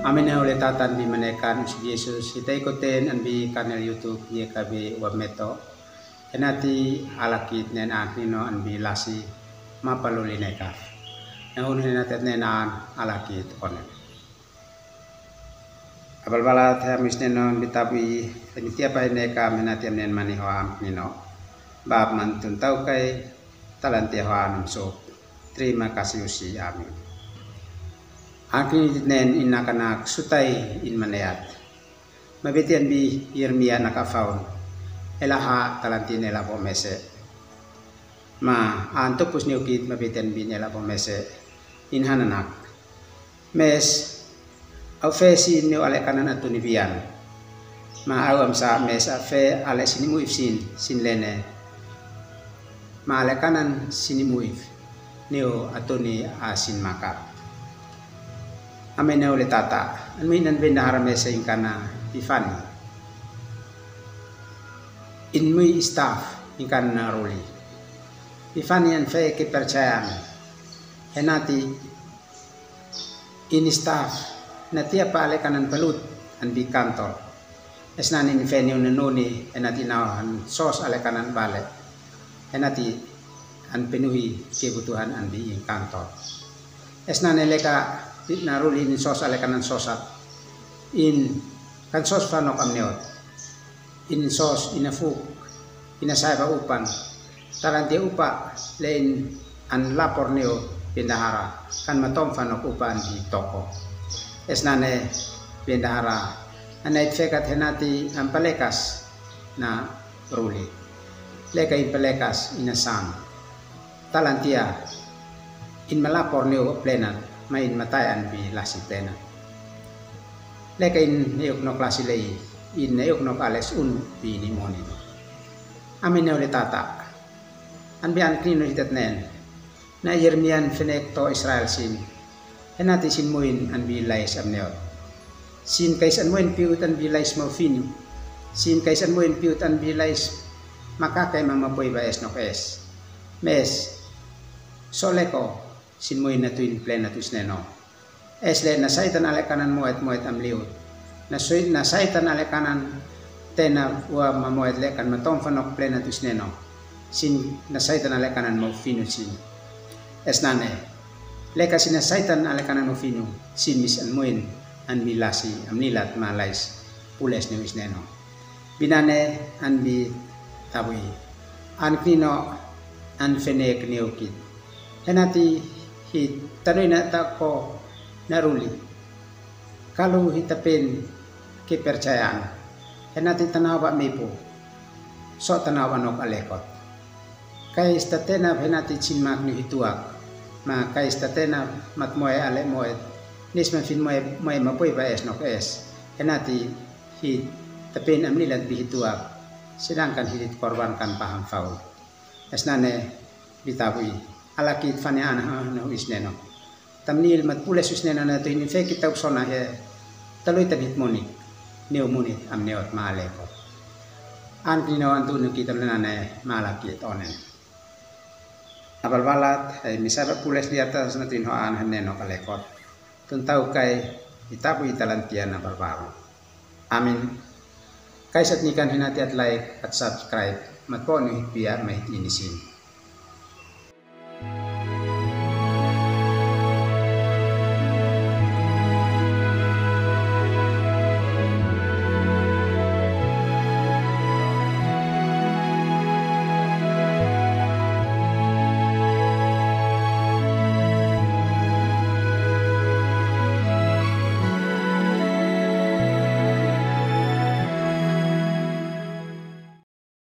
Amin na ulit tatan bi manekan si Jesus kita ikutin an bi kanal YouTube ye kabi wameto enati alakit nen nino an bi lasi mapaluli neka na unin natet nenan alakit onen abal balat hamis nenon bitabi penitia pa neka menati nen mani hoam nino bab mantun tau kai talantia hoam so terima kasih usi amin. Akin nen inakanak sutai in manayat. Mabitian bi Yeremia nakafaun. Elaha talantin ela pomese. Ma antopus niukit mabitian bi ela pomese. In hananak. Mes au fe sin niu ale kanan atunibian. Ma au amsa mes fe ale sinimu ifsin sin lene. Ma ale kanan sinimu if niu atuni asin makap. Amin na ulit tata. Aminan bendahara mesa ingkana Tifani. Inmui staff ingkana ruli. Tifani an fe kepercayaan. Henati ini staff na tiapa ale kanan pelut an bi kantor. Esnani ni fe ni unenoni henati nawan sos ale kanan bale. Henati an penuhi kebutuhan an bi kantor. Esnani leka naruli in sos ale kanan sosat in kan sos fanok amneot in sos inafuk inasaiba upan talantia upa lain an lapor neo bendahara kan matom fanok upan di toko esnane bendahara anait fekat henati ampalekas na ruli leka in pelekas inasang talantia in malapor neo plenan main matayan bi lasi plena. Leka in neok nok lasi lei in neok nok ales bi ni moni. Amin ne tata. An bi an klino hitat nen. Na Yeremian fenek to Israel sin. Henati sin muin an bi lais amneot. Sin kais an muin piut an bi lais maufinu. Sin kais an muin piut an bi lais makakay mamapoy ba es nok es. Mes soleko sin mo na tuin plena tus neno. Esle na saitan ale kanan moet amliut. Na saitan ale kanan tena wa mamoet le kan matom fanok plena tus neno. Sin na saitan ale kanan mo finu sin. Esnane. Leka sin na saitan ale kanan mo finu sin mis an moin an milasi amnilat malais pules ni neno. Binane an bi tabui. An kino an fenek neokit. Henati tanoy na tako naruli. Kalau hitapin kepercayaan. Henati tanawa mepo. So tanawa nok alekot. Kay istatena henati chinmak ni hituak. Ma kay istatena matmoy ale moy. Nisman fin moy mapoy ba es nok es. Henati hitapin amnilat bihituak. Sedangkan hitit korbankan paham faul. Esnane bitabui. Alakit fane ana no isneno tamnil mat pules isneno na to ini fe kita usona he taloy tabit moni neo moni amneot maleko an kino antu no kita nanane malakit onen abal balat ay misaba pules di atas na tinho an haneno kalekot tuntau kay itapu italantian na barbaro amin kay satnikan hinati at like at subscribe matpo no biar may inisin